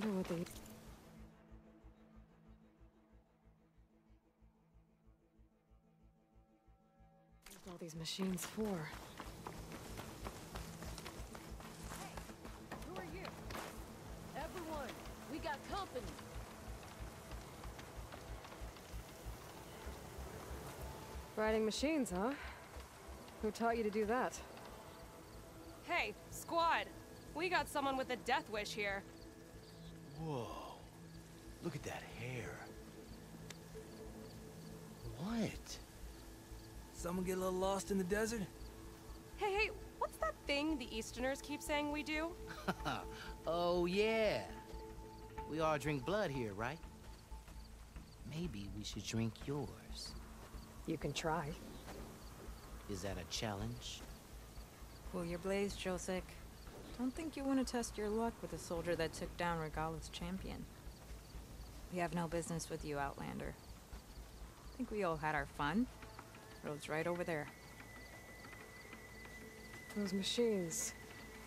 Wonder what they... What's all these machines for? Who are you? Everyone, we got company. Riding machines, huh? Who taught you to do that? Hey, squad! We got someone with a death wish here. Whoa. Look at that hair. What? Someone get a little lost in the desert? Hey, what's that thing the Easterners keep saying we do? Oh, yeah. We all drink blood here, right? Maybe we should drink yours. You can try. Is that a challenge? Cool your blaze, Josek. Don't think you want to test your luck with a soldier that took down Regala's champion. We have no business with you, Outlander. I think we all had our fun. Road's right over there. Those machines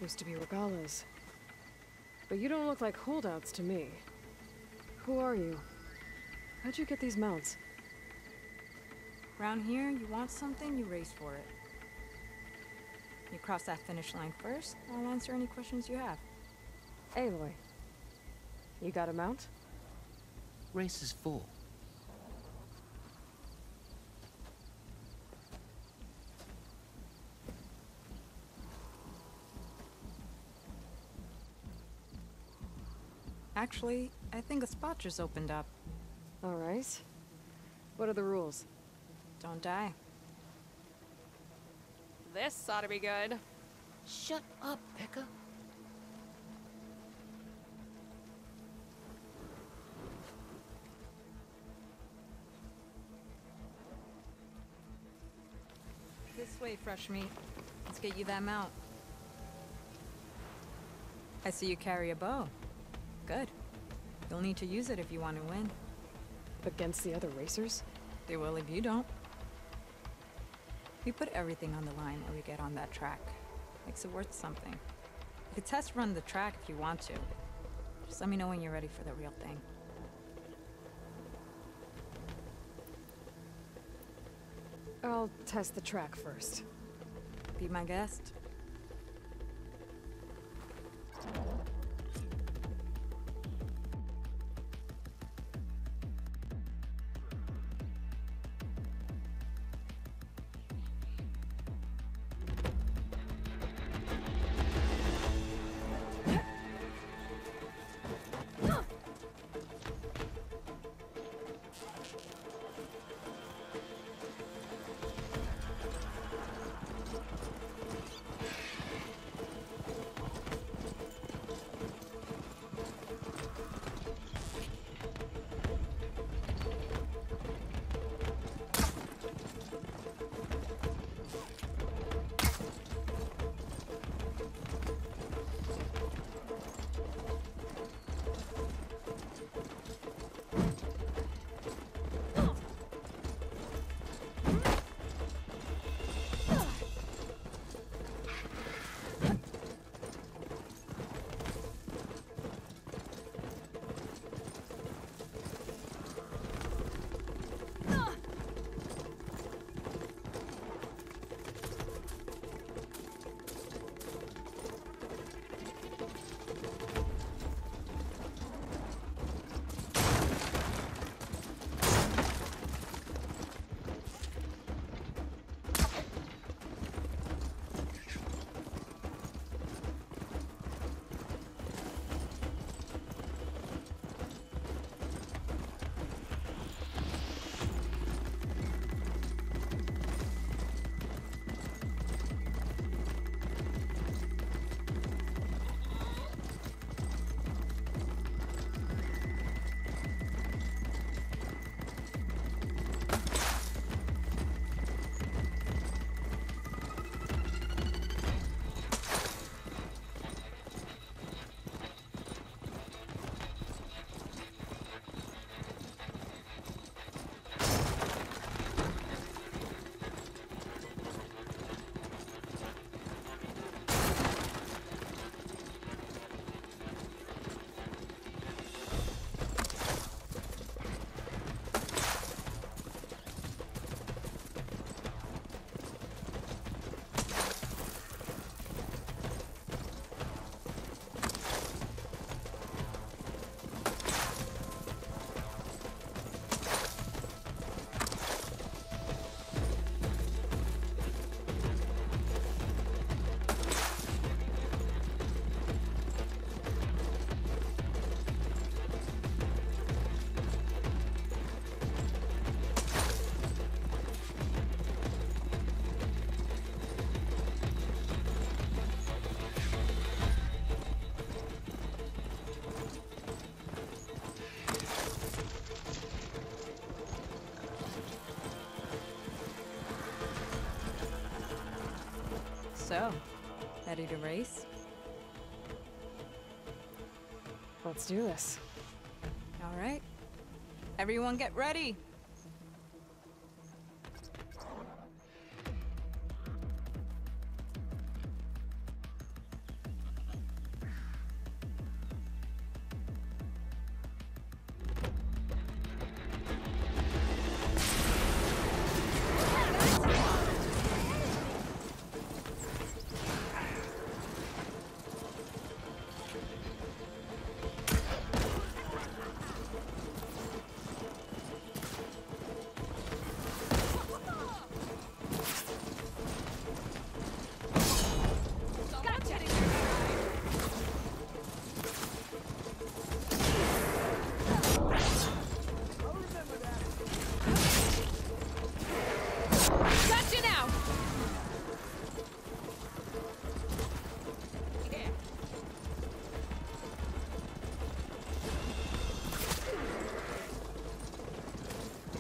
used to be Regalas. But you don't look like holdouts to me. Who are you? How'd you get these mounts? Around here, you want something, you race for it. You cross that finish line first, I'll answer any questions you have. Aloy, you got a mount? Race is full. Actually, I think a spot just opened up. All right. What are the rules? Don't die. This ought to be good. Shut up, Pekka. This way, fresh meat. Let's get you that mount. I see you carry a bow. Good. You'll need to use it if you want to win. Against the other racers? They will if you don't. We put everything on the line when we get on that track. Makes it worth something. You could test run the track if you want to. Just let me know when you're ready for the real thing. I'll test the track first. Be my guest. So, ready to race? Let's do this. All right. Everyone get ready. Gotcha now!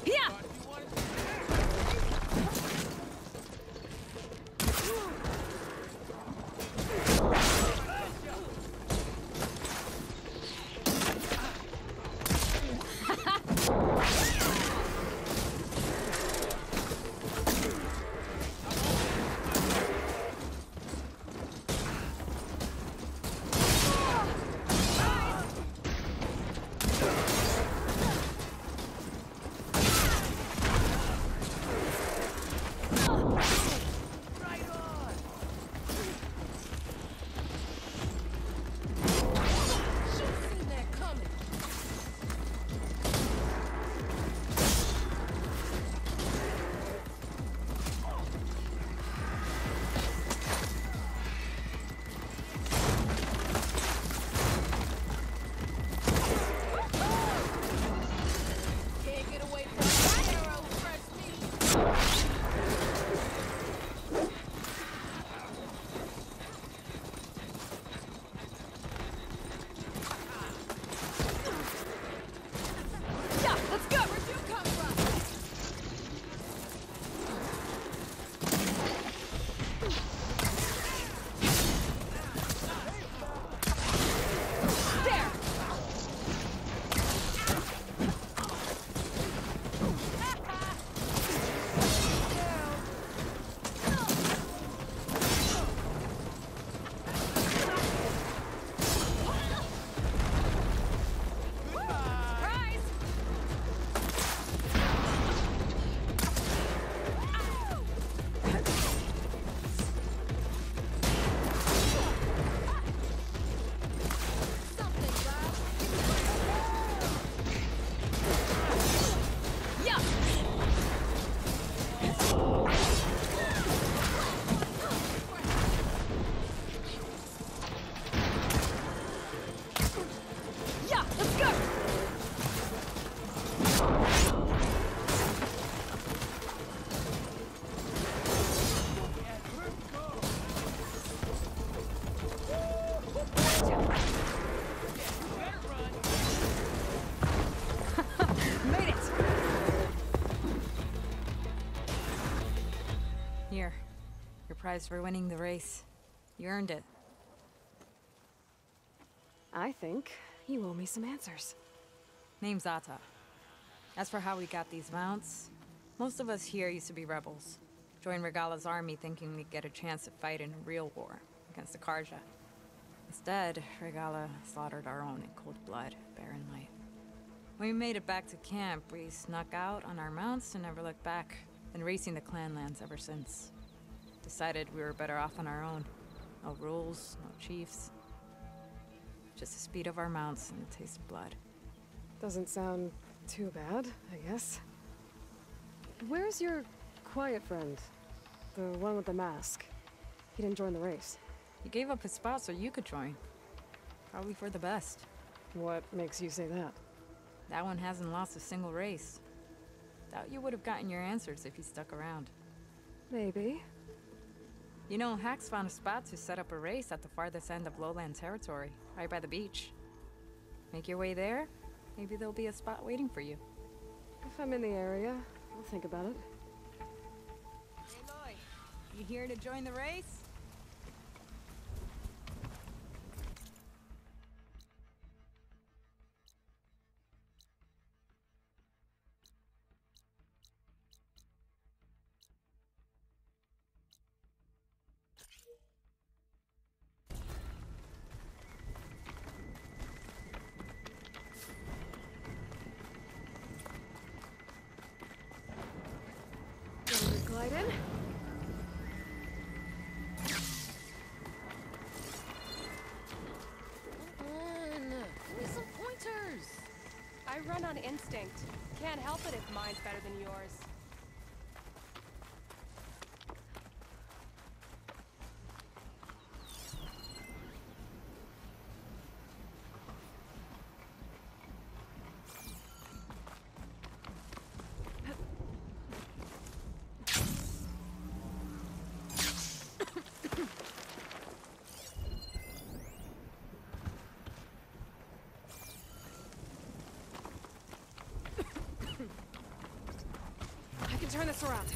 Yeah! Here, your prize for winning the race. You earned it. I think you owe me some answers. Name's Ata. As for how we got these mounts, most of us here used to be rebels. Joined Regala's army thinking we'd get a chance to fight in a real war against the Karja. Instead, Regala slaughtered our own in cold blood, Barren Light. When we made it back to camp, we snuck out on our mounts and never looked back. Been racing the clan lands ever since. Decided we were better off on our own. No rules, no chiefs. Just the speed of our mounts and the taste of blood. Doesn't sound too bad, I guess. Where's your quiet friend? The one with the mask. He didn't join the race. He gave up his spot so you could join. Probably for the best. What makes you say that? That one hasn't lost a single race. Doubt you would have gotten your answers if you stuck around. Maybe. You know, Hax found a spot to set up a race at the farthest end of lowland territory, right by the beach. Make your way there, maybe there'll be a spot waiting for you. If I'm in the area, I'll think about it. Hey, Lloyd. You here to join the race? Glide in. Come on, give me some pointers. I run on instinct. Can't help it if mine's better than yours. I can turn this around.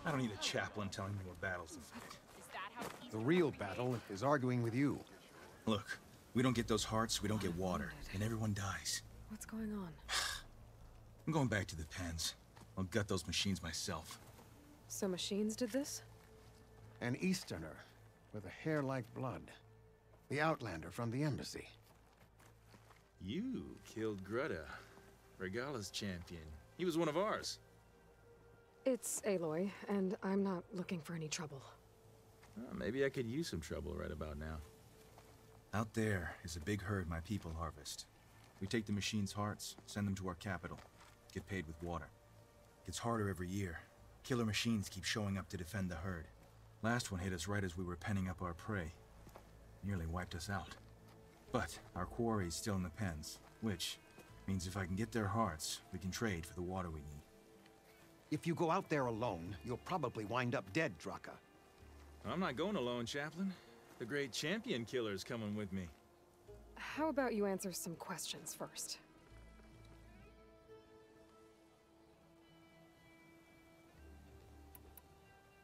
I don't need a chaplain telling me what battles to fight. Is that how The real battle is arguing with you. Look, we don't get those hearts, we don't get water, and everyone dies. What's going on? I'm going back to the pens. I'll gut those machines myself. So machines did this? An Easterner with a hair like blood. The Outlander from the embassy. You killed Greta, Regala's champion. He was one of ours. It's Aloy, and I'm not looking for any trouble. Maybe I could use some trouble right about now. Out there is a big herd my people harvest. We take the machines' hearts, send them to our capital, get paid with water. Gets harder every year. Killer machines keep showing up to defend the herd. Last one hit us right as we were penning up our prey. Nearly wiped us out. But our quarry is still in the pens, which means if I can get their hearts, we can trade for the water we need. If you go out there alone, you'll probably wind up dead, Draka. I'm not going alone, Chaplain. The great champion killer's coming with me. How about you answer some questions first?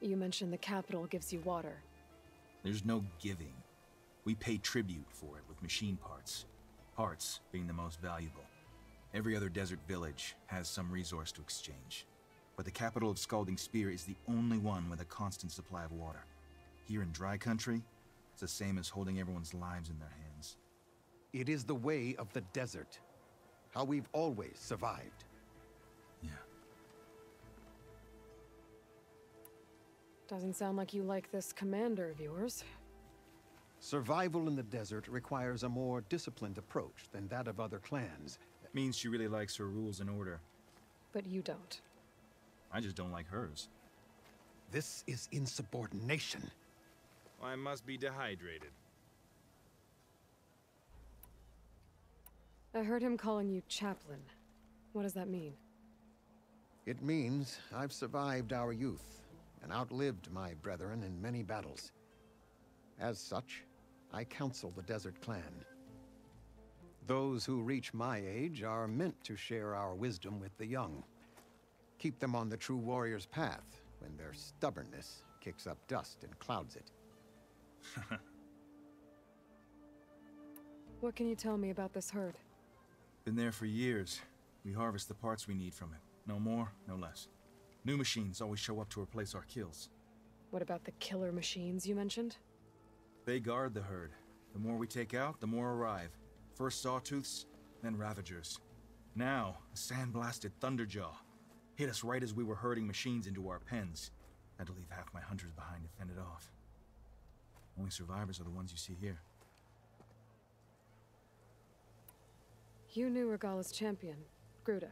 You mentioned the capital gives you water. There's no giving. We pay tribute for it with machine parts. Parts being the most valuable. Every other desert village has some resource to exchange. But the capital of Scalding Spear is the only one with a constant supply of water. Here in dry country, it's the same as holding everyone's lives in their hands. It is the way of the desert. How we've always survived. Yeah. Doesn't sound like you like this commander of yours. Survival in the desert requires a more disciplined approach than that of other clans. That means she really likes her rules and order. But you don't. I just don't like hers. This is insubordination. I must be dehydrated. I heard him calling you chaplain. What does that mean? It means I've survived our youth and outlived my brethren in many battles. As such, I counsel the Desert Clan. Those who reach my age are meant to share our wisdom with the young. Keep them on the true warrior's path when their stubbornness kicks up dust and clouds it. What can you tell me about this herd? Been there for years. We harvest the parts we need from it. No more, no less. New machines always show up to replace our kills. What about the killer machines you mentioned? They guard the herd. The more we take out, the more arrive. First Sawtooths, then Ravagers. Now, a sandblasted Thunderjaw. Hit us right as we were herding machines into our pens. Had to leave half my hunters behind to fend it off. Only survivors are the ones you see here. You knew Regala's champion, Gruta.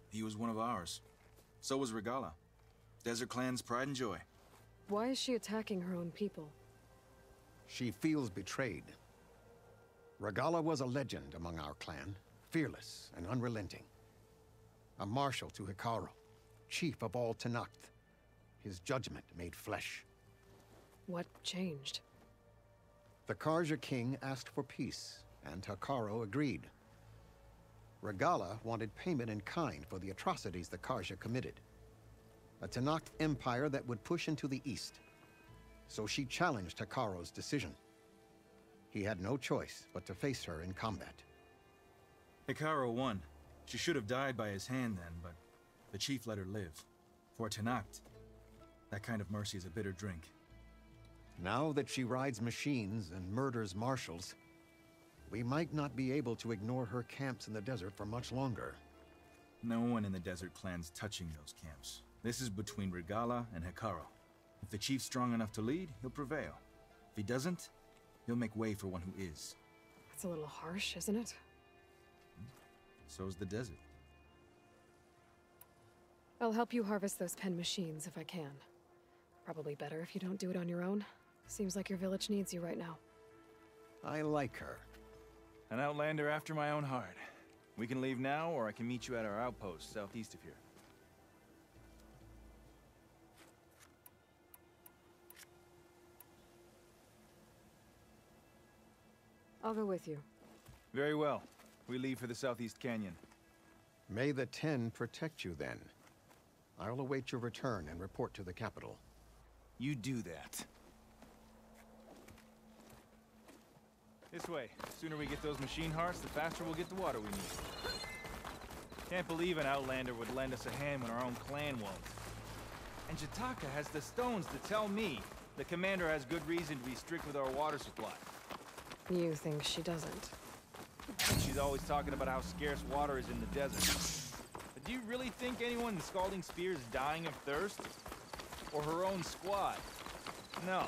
He was one of ours. So was Regala. Desert Clan's pride and joy. Why is she attacking her own people? She feels betrayed. Regala was a legend among our clan, fearless and unrelenting. A marshal to Hekarro, chief of all Tenakth. His judgment made flesh. What changed? The Karja king asked for peace, and Hekarro agreed. Regala wanted payment in kind for the atrocities the Karja committed. A Tenakth empire that would push into the east. So she challenged Hekarro's decision. He had no choice but to face her in combat. Hekarro won. She should have died by his hand then, but the chief let her live. For Tenakth, that kind of mercy is a bitter drink. Now that she rides machines and murders marshals, we might not be able to ignore her camps in the desert for much longer. No one in the Desert Clan's touching those camps. This is between Regala and Hekarro. If the chief's strong enough to lead, he'll prevail. If he doesn't, he'll make way for one who is. That's a little harsh, isn't it? So's the desert. I'll help you harvest those pen machines if I can. Probably better if you don't do it on your own. Seems like your village needs you right now. I like her. An outlander after my own heart. We can leave now, or I can meet you at our outpost southeast of here. I'll go with you. Very well. We leave for the Southeast Canyon. May the Ten protect you then. I'll await your return and report to the capital. You do that. This way. The sooner we get those machine hearts, the faster we'll get the water we need. Can't believe an Outlander would lend us a hand when our own clan won't. And Jataka has the stones to tell me the commander has good reason to be strict with our water supply. You think she doesn't? And she's always talking about how scarce water is in the desert. But do you really think anyone in Scalding Spear is dying of thirst? Or her own squad? No.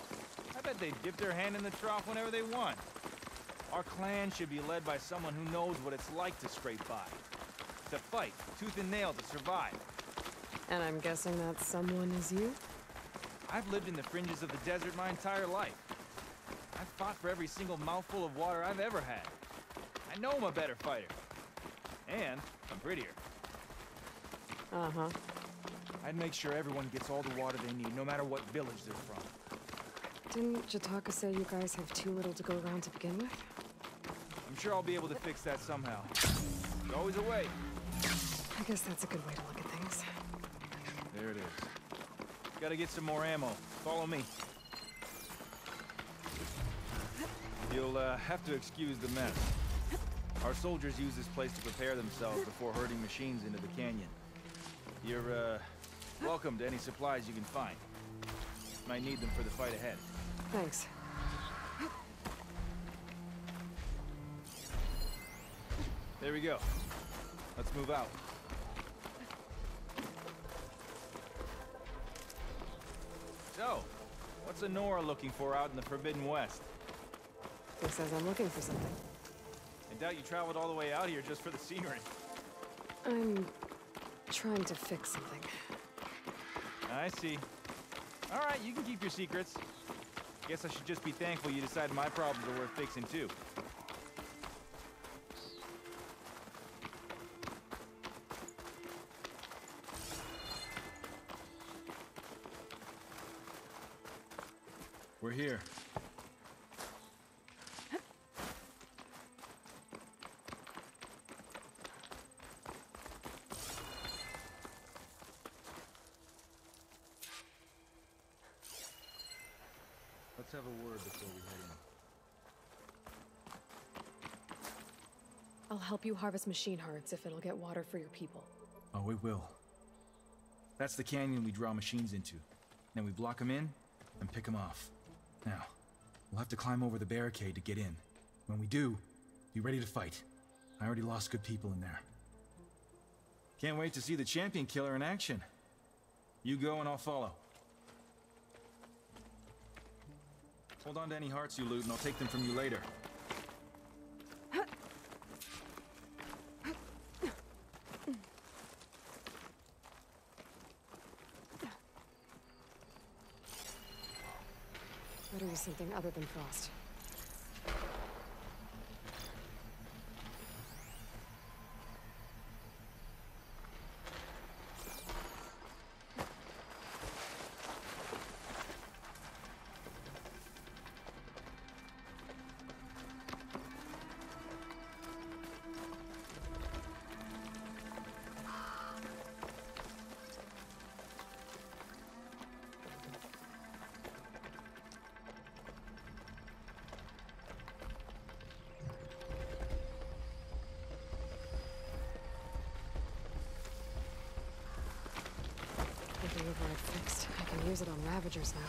I bet they dip their hand in the trough whenever they want. Our clan should be led by someone who knows what it's like to scrape by. To fight, tooth and nail to survive. And I'm guessing that someone is you? I've lived in the fringes of the desert my entire life. I've fought for every single mouthful of water I've ever had. I know I'm a better fighter. And I'm prettier. Uh-huh. I'd make sure everyone gets all the water they need, no matter what village they're from. Didn't Jataka say you guys have too little to go around to begin with? I'm sure I'll be able to fix that somehow. There's always a way. I guess that's a good way to look at things. There it is. Gotta get some more ammo. Follow me. You'll have to excuse the mess. Our soldiers use this place to prepare themselves before herding machines into the canyon. You're welcome to any supplies you can find. Might need them for the fight ahead. Thanks. There we go. Let's move out. So, what's Honora looking for out in the Forbidden West? Who says I'm looking for something? I doubt you traveled all the way out here just for the scenery. I'm trying to fix something. I see. All right, you can keep your secrets. Guess I should just be thankful you decided my problems are worth fixing too. We're here. Let's have a word before we head in. I'll help you harvest machine hearts if it'll get water for your people. Oh, it will. That's the canyon we draw machines into. Then we block them in and pick them off. Now, we'll have to climb over the barricade to get in. When we do, be ready to fight. I already lost good people in there. Can't wait to see the champion killer in action. You go and I'll follow. Hold on to any hearts you loot and I'll take them from you later. Better use something other than frost. With the override fixed, I can use it on Ravagers now.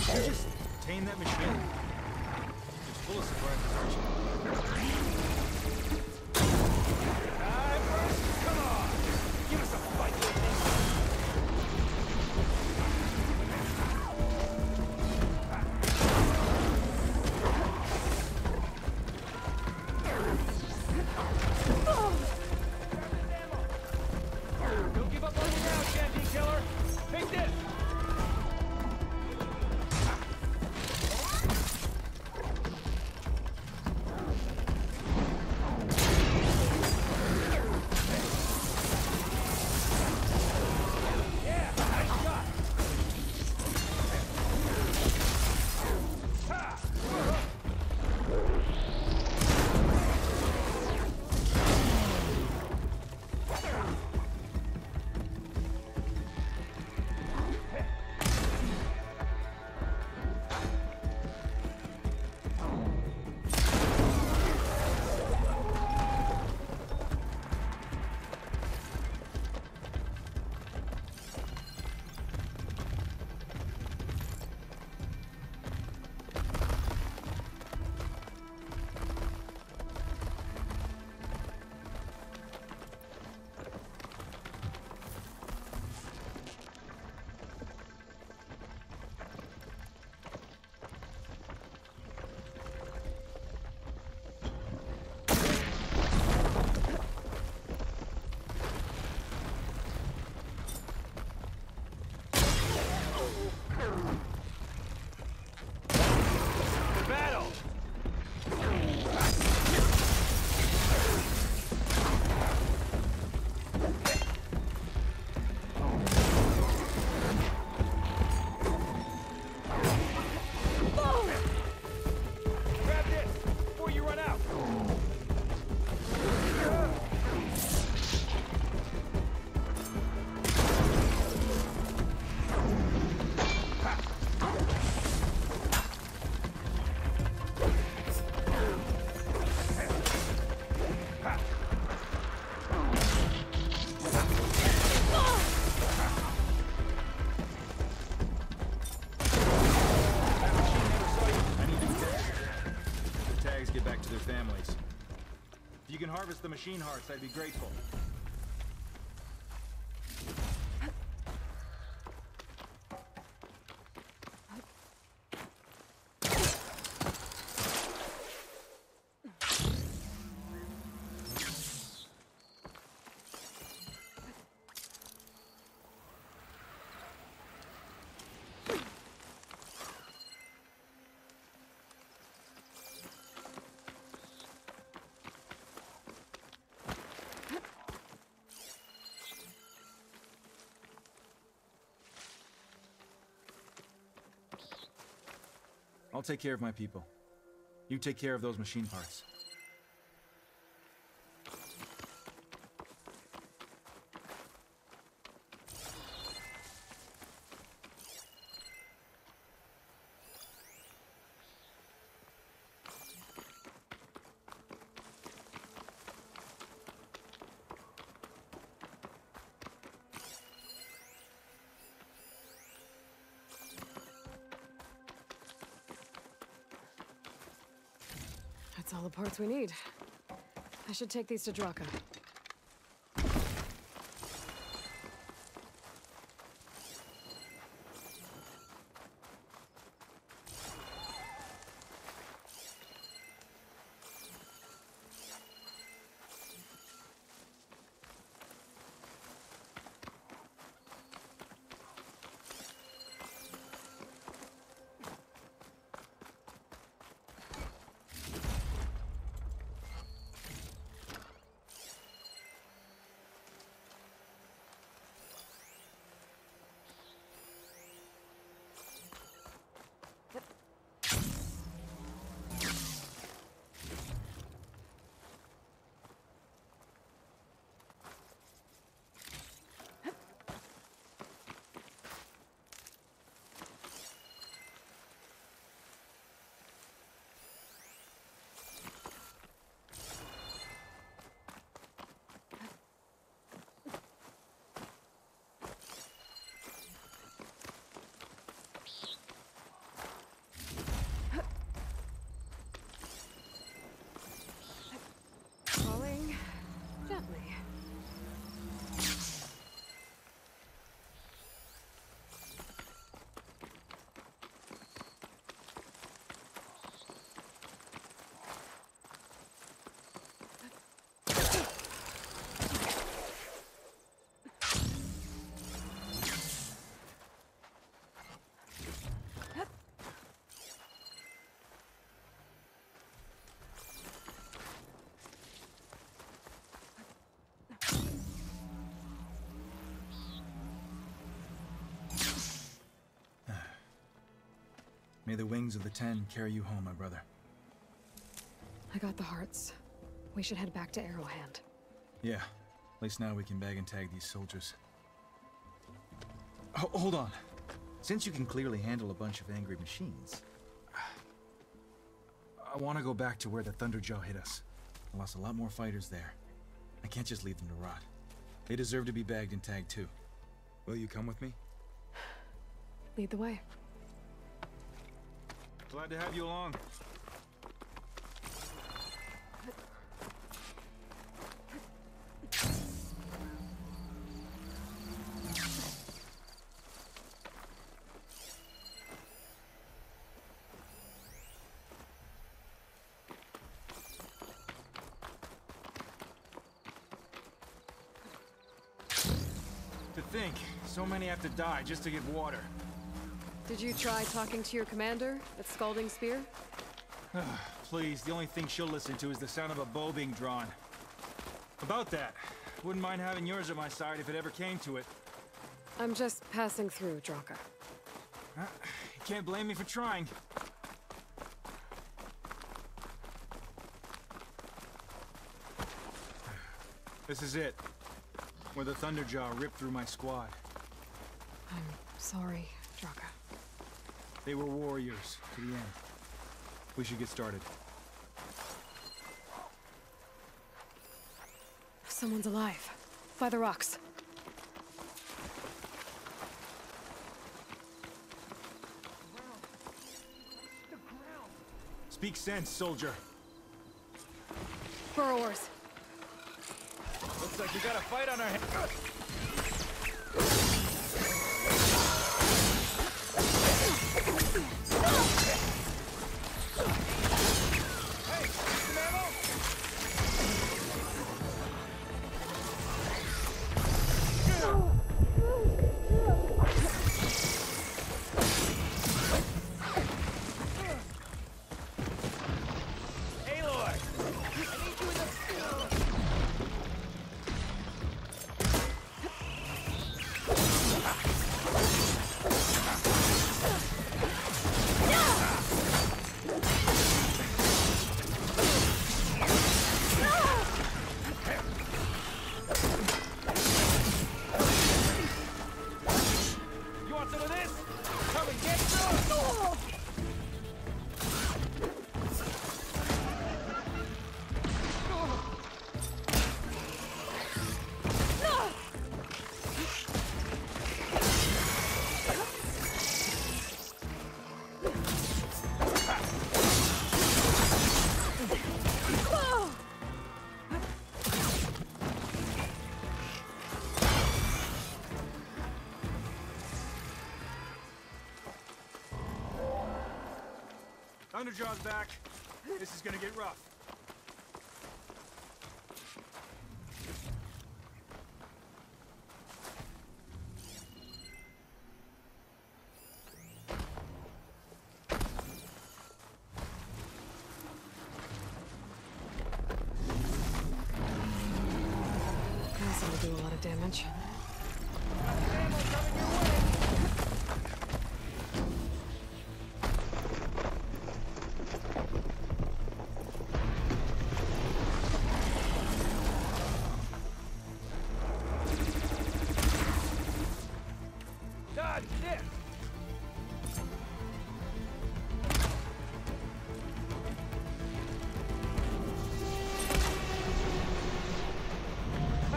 Did you just tame that machine? It's full of surprises, aren't you? Come on! Give us a fight! Don't give up on me now, champion killer! Take this! place. If you can harvest the machine hearts, I'd be grateful. I'll take care of my people. You take care of those machine parts. That's all the parts we need. I should take these to Draka. Falling gently. May the wings of the Ten carry you home, my brother. I got the hearts. We should head back to Arrowhand. Yeah, at least now we can bag and tag these soldiers. Hold on. Since you can clearly handle a bunch of angry machines, I want to go back to where the Thunderjaw hit us. I lost a lot more fighters there. I can't just leave them to rot. They deserve to be bagged and tagged too. Will you come with me? Lead the way. Glad to have you along. To think, so many have to die just to get water. Did you try talking to your commander at Scalding Spear? Please, the only thing she'll listen to is the sound of a bow being drawn. About that, wouldn't mind having yours at my side if it ever came to it. I'm just passing through, Draka. You can't blame me for trying. This is it, where the Thunderjaw ripped through my squad. I'm sorry, Draka. They were warriors to the end. We should get started. Someone's alive. By the rocks. Speak sense, soldier. burrowers. Looks like we got a fight on our hands. Hey, some ammo? Aloy! I need you in the... You want some of this? Come and get some! Thunderjaw's back. This is gonna get rough. This will do a lot of damage. Dodge this! Oh,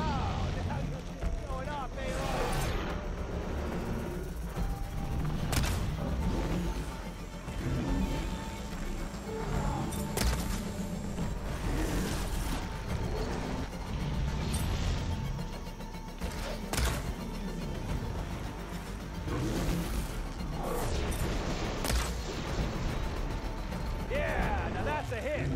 now you're just going off, Aloy! Yeah, now that's a hit!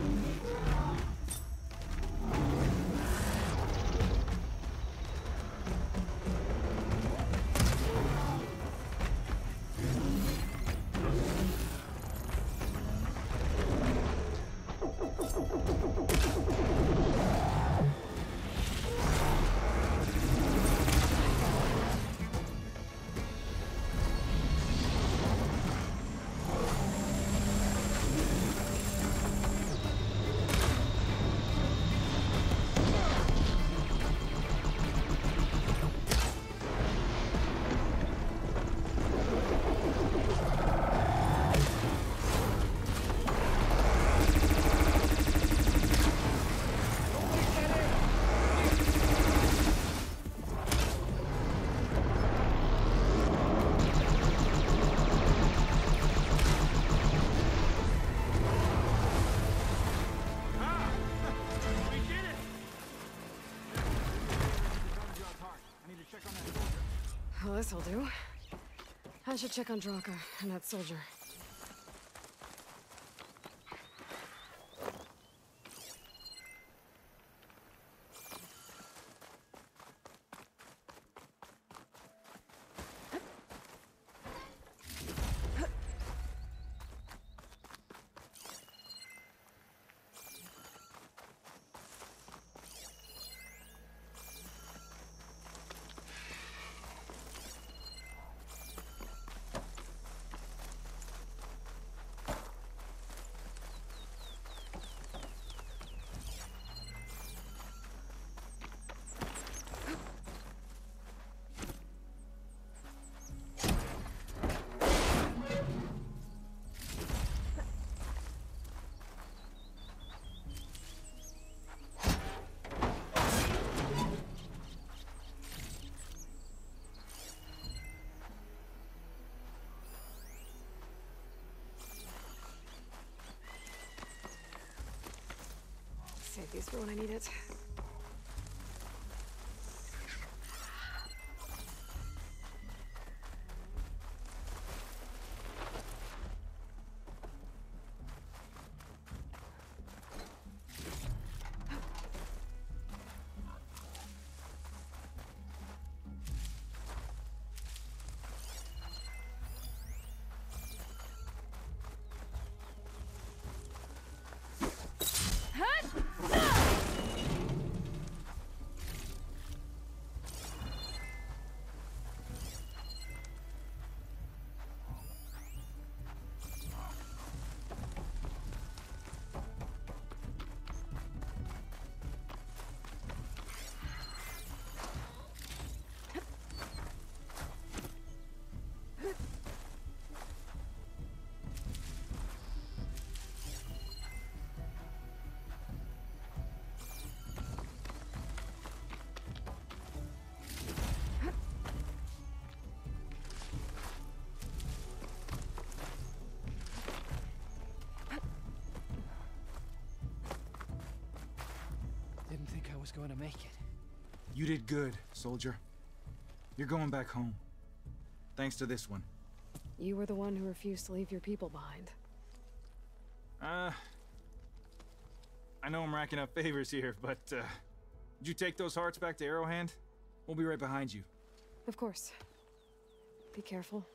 We did it! Thunderjaw's heart. I need to check on that soldier. Well, this'll do. I should check on Draka and that soldier. these for when I need it. Didn't think I was going to make it. You did good, soldier. You're going back home. Thanks to this one. You were the one who refused to leave your people behind. I know I'm racking up favors here, but, did you take those hearts back to Arrowhand? We'll be right behind you. Of course. Be careful.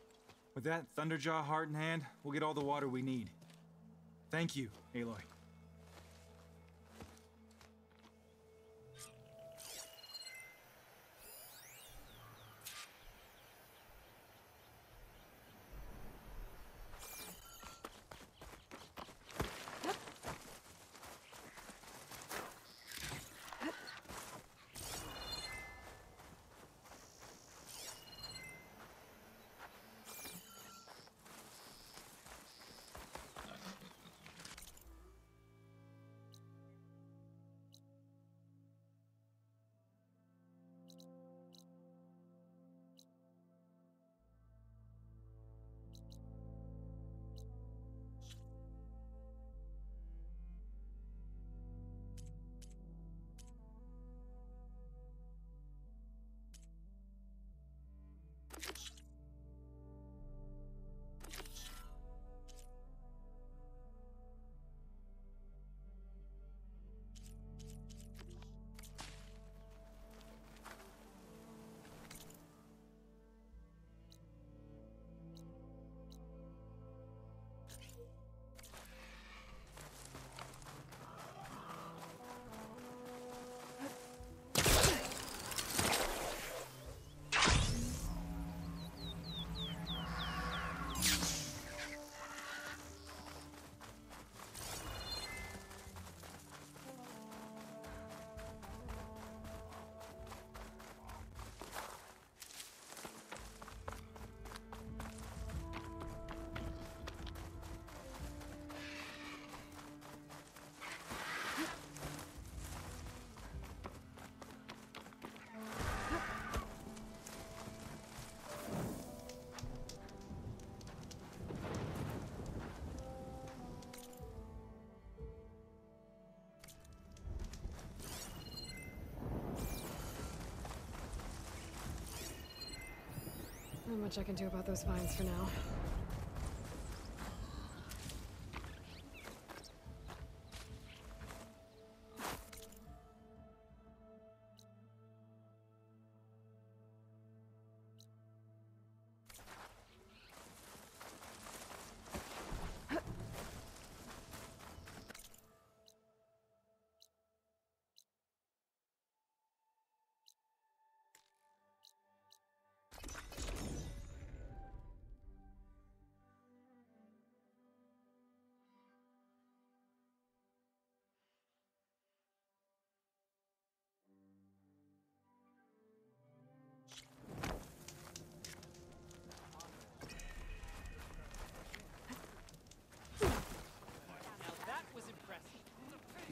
With that Thunderjaw heart in hand, we'll get all the water we need. Thank you, Aloy. Not much I can do about those vines for now.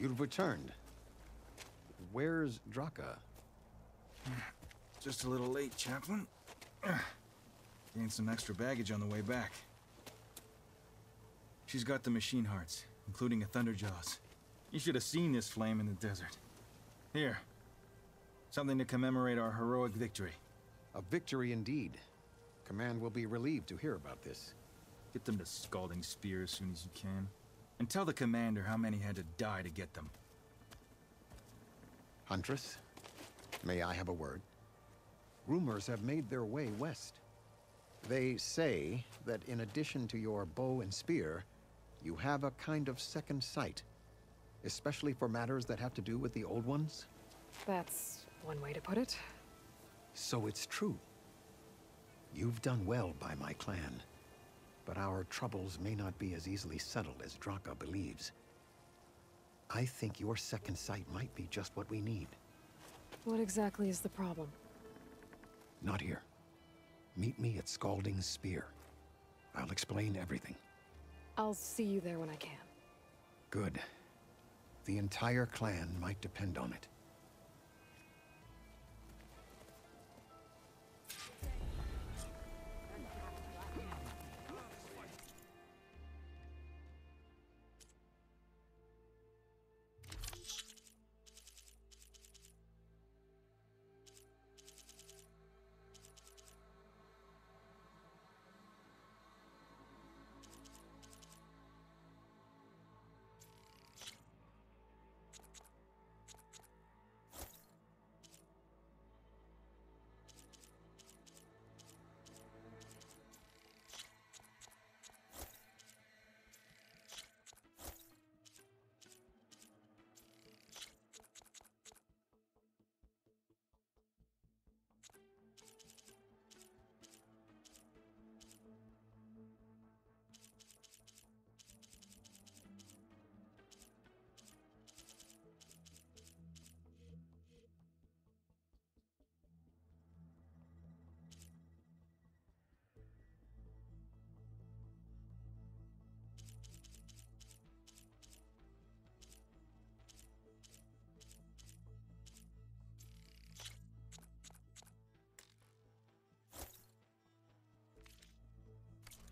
You've returned. Where's Draka? Just a little late, Chaplain. Gained some extra baggage on the way back. She's got the machine hearts, including a Thunderjaws. You should have seen this flame in the desert. Here. Something to commemorate our heroic victory. A victory indeed. Command will be relieved to hear about this. Get them to Scalding Spear as soon as you can. And tell the commander how many had to die to get them. Huntress, may I have a word? Rumors have made their way west. They say that in addition to your bow and spear, you have a kind of second sight. Especially for matters that have to do with the old ones? That's one way to put it. So it's true. You've done well by my clan. But our troubles may not be as easily settled as Draka believes. I think your second sight might be just what we need. What exactly is the problem? Not here. Meet me at Scalding Spear. I'll explain everything. I'll see you there when I can. Good. The entire clan might depend on it.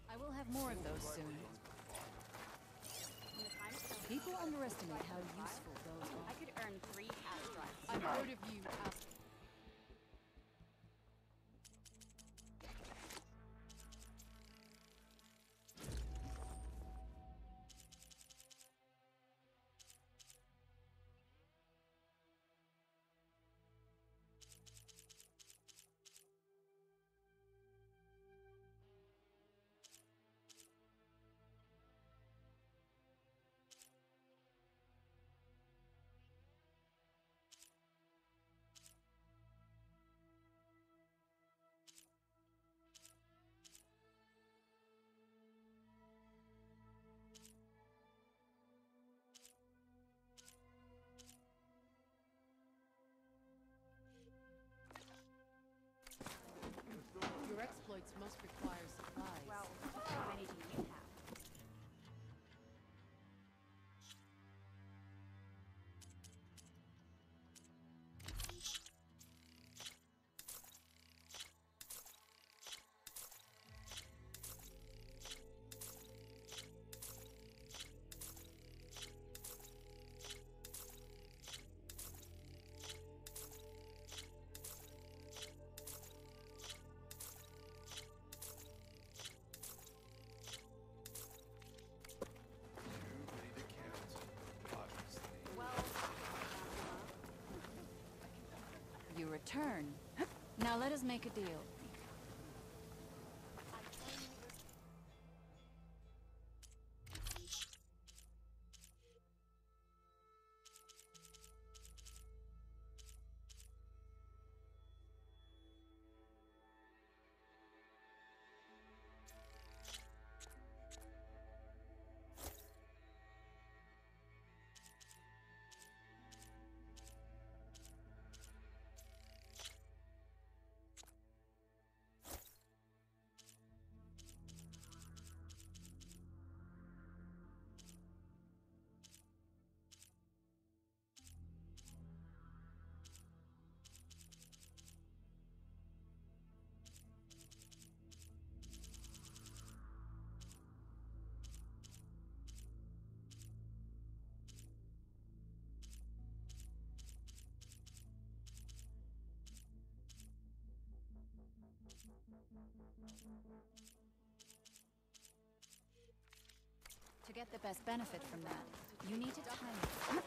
I will have more of those soon. People underestimate how useful those are. I could earn 3 abstracts. I've heard of you. Your exploits must require supplies. Well, how many do you have? You return. Now let us make a deal. To get the best benefit from that, you need to time it.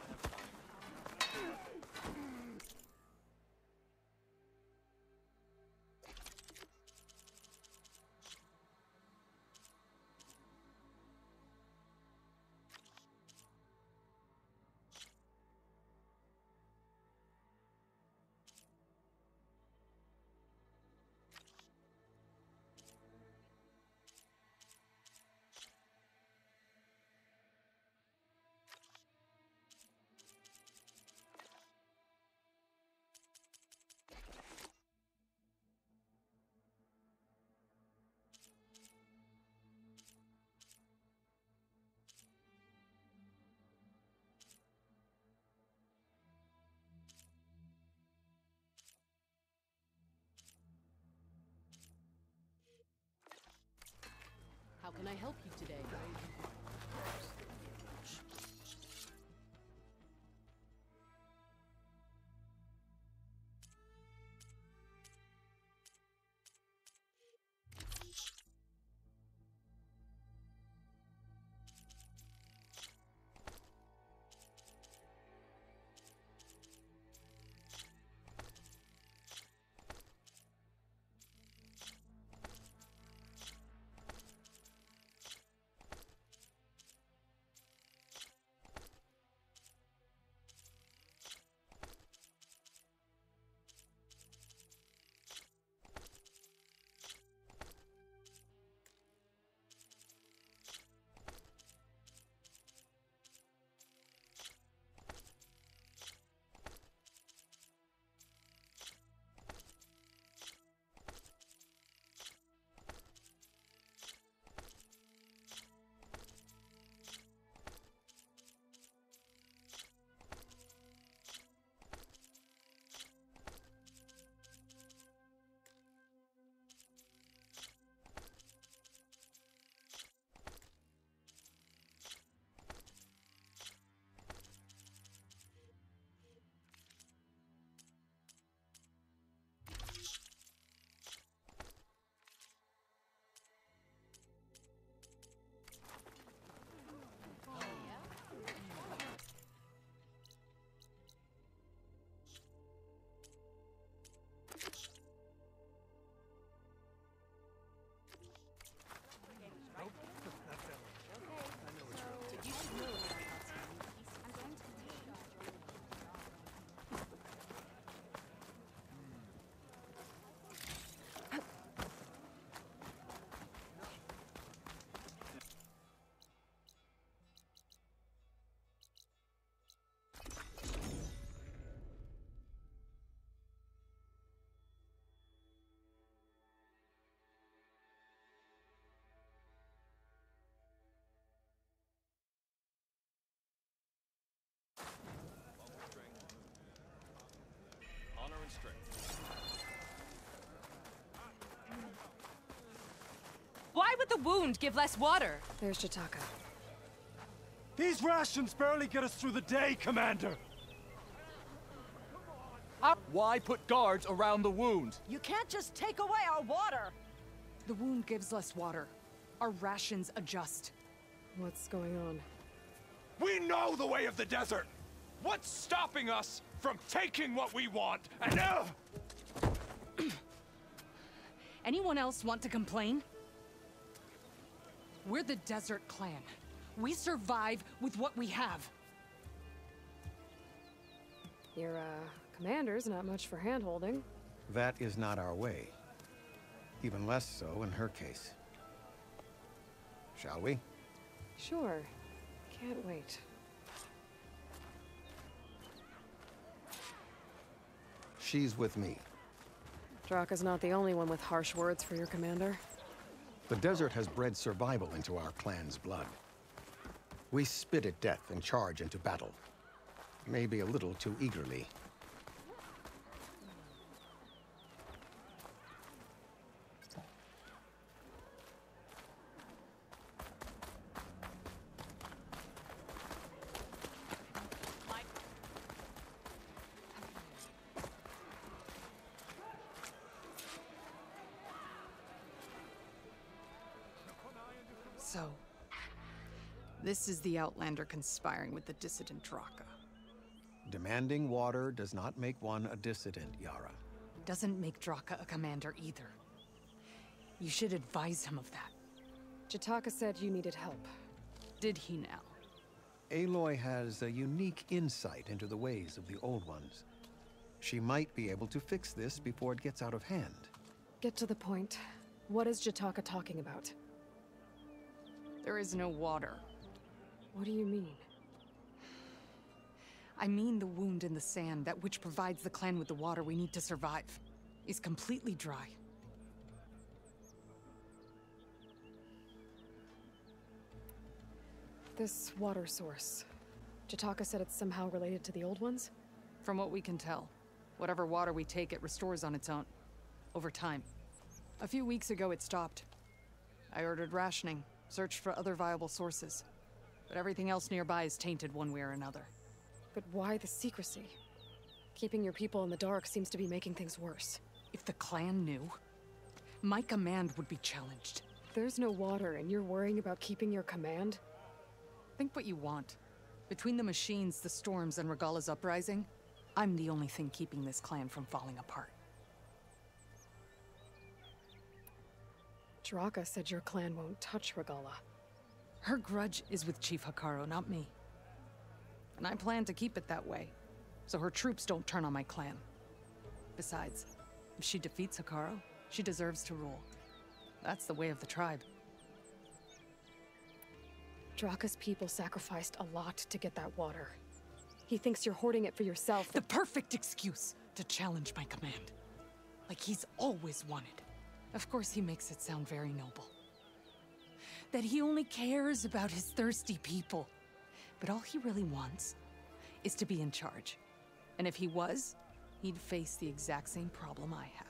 How can I help you today? Honor and strength. Why would the wound give less water? There's Jataka. These rations barely get us through the day, Commander! Why put guards around the wound? You can't just take away our water! The wound gives less water. Our rations adjust. What's going on? We know the way of the desert! What's stopping us from taking what we want and Anyone else want to complain? We're the Desert Clan. We survive with what we have. Your, commander's not much for hand-holding. That is not our way. Even less so in her case. Shall we? Sure. Can't wait. She's with me. Draka's not the only one with harsh words for your commander. The desert has bred survival into our clan's blood. We spit at death and charge into battle. Maybe a little too eagerly. So, this is the Outlander conspiring with the dissident Draka. Demanding water does not make one a dissident, Yara. Doesn't make Draka a commander either. You should advise him of that. Jataka said you needed help. Did he now? Aloy has a unique insight into the ways of the Old Ones. She might be able to fix this before it gets out of hand. Get to the point. What is Jataka talking about? There is no water. What do you mean? I mean the wound in the sand, that which provides the clan with the water we need to survive, is completely dry. This water source. Jataka said it's somehow related to the Old Ones? From what we can tell, whatever water we take, it restores on its own. Over time. A few weeks ago, it stopped. I ordered rationing, searched for other viable sources. But everything else nearby is tainted one way or another. But why the secrecy? Keeping your people in the dark seems to be making things worse. If the clan knew, my command would be challenged. There's no water and you're worrying about keeping your command? Think what you want. Between the machines, the storms, and Regalla's uprising, I'm the only thing keeping this clan from falling apart. Draka said your clan won't touch Regalla. Her grudge is with Chief Hekarro, not me. And I plan to keep it that way, so her troops don't turn on my clan. Besides, if she defeats Hekarro, she deserves to rule. That's the way of the tribe. Draka's people sacrificed a lot to get that water. He thinks you're hoarding it for yourself. The perfect excuse to challenge my command. Like he's always wanted. Of course he makes it sound very noble. That he only cares about his thirsty people. But all he really wants is to be in charge. And if he was, he'd face the exact same problem I have.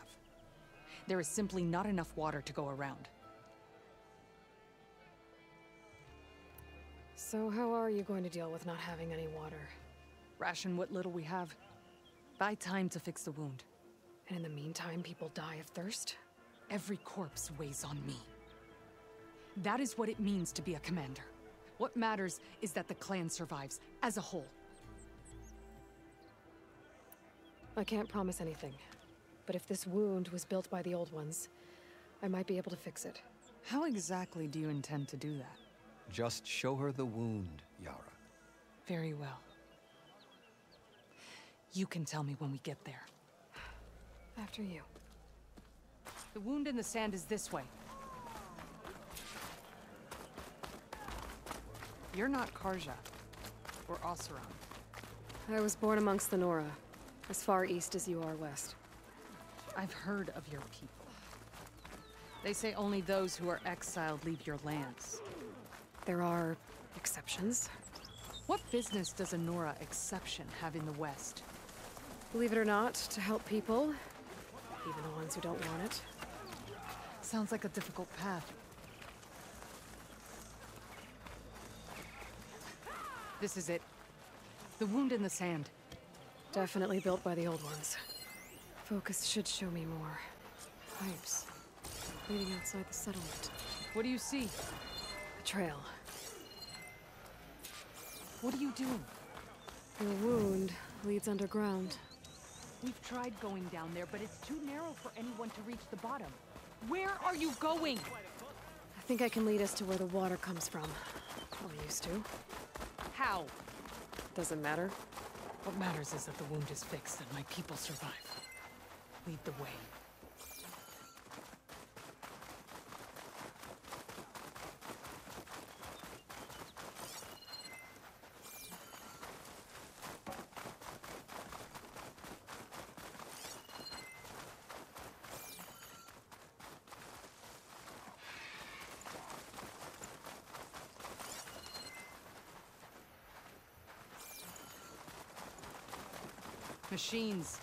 There is simply not enough water to go around. So how are you going to deal with not having any water? Ration what little we have. Buy time to fix the wound. And in the meantime, people die of thirst? Every corpse weighs on me. That is what it means to be a commander. What matters is that the clan survives, as a whole. I can't promise anything. But if this wound was built by the Old Ones, I might be able to fix it. How exactly do you intend to do that? Just show her the wound, Yara. Very well. You can tell me when we get there. After you. The wound in the sand is this way. You're not Karja, or Oseram. I was born amongst the Nora, as far east as you are west. I've heard of your people. They say only those who are exiled leave your lands. There are exceptions. What business does a Nora exception have in the West? Believe it or not, to help people, even the ones who don't want it. Sounds like a difficult path. This is it. The wound in the sand. Definitely built by the Old Ones. Focus should show me more. Pipes. Leading outside the settlement. What do you see? A trail. What are you doing? Your wound leads underground. We've tried going down there, but it's too narrow for anyone to reach the bottom. Where are you going? I think I can lead us to where the water comes from. Or used to. How? Doesn't matter. What matters is that the wound is fixed and my people survive. Lead the way. Machines.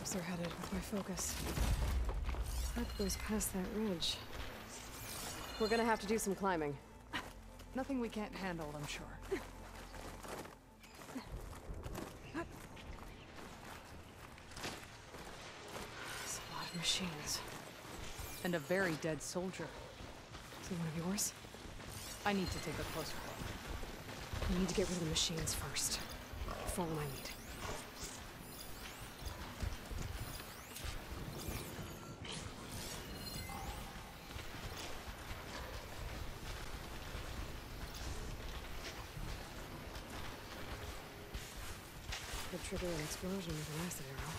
drops are headed with my focus. That goes past that ridge. We're gonna have to do some climbing. Nothing we can't handle, I'm sure. It's a lot of machines. And a very dead soldier. Is it one of yours? I need to take a closer look. We need to get rid of the machines first. Follow my lead. Could trigger an explosion with an acid arrow.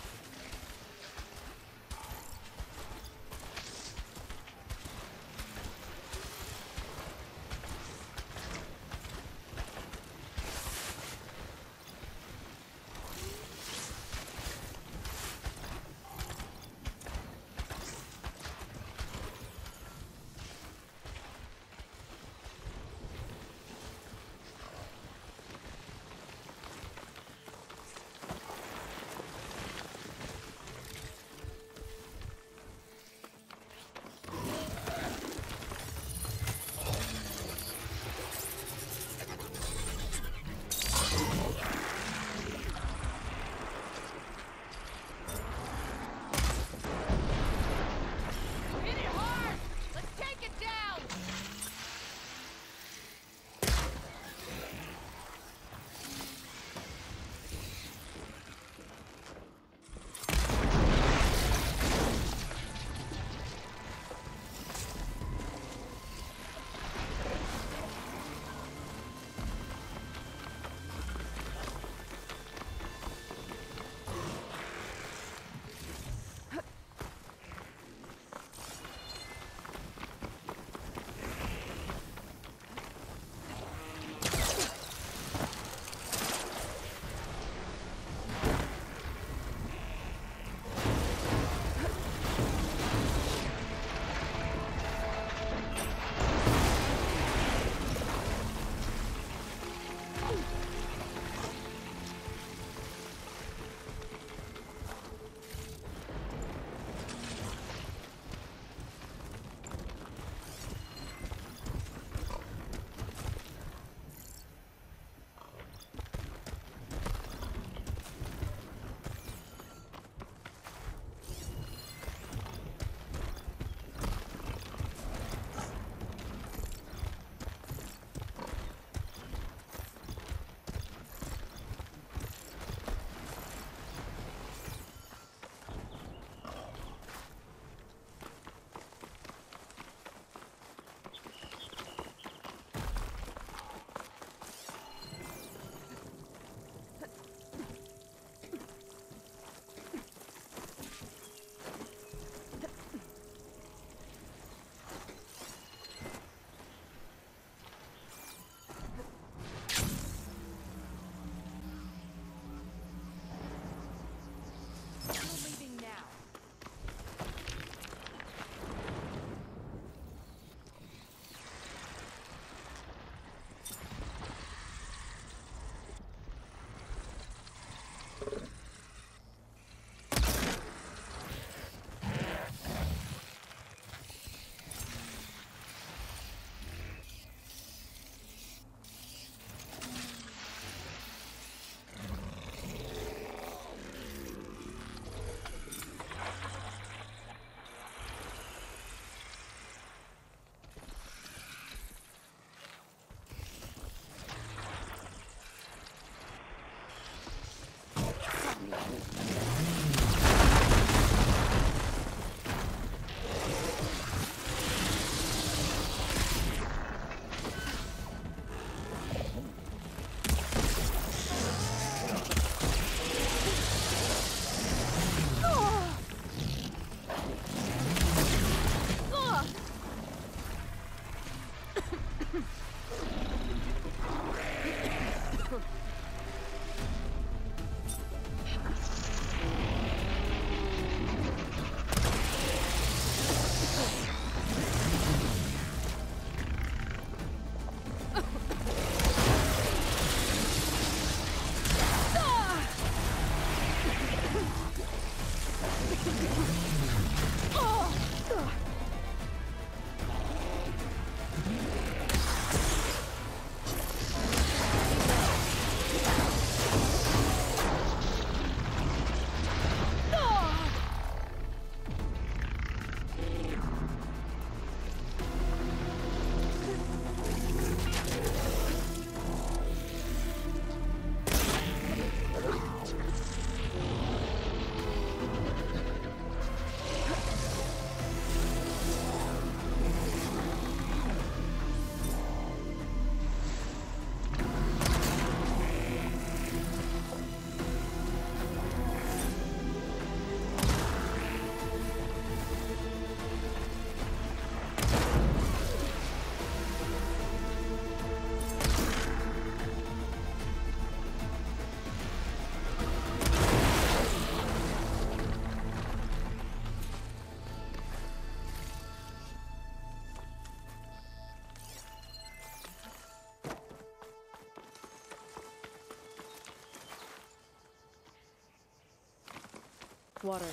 water.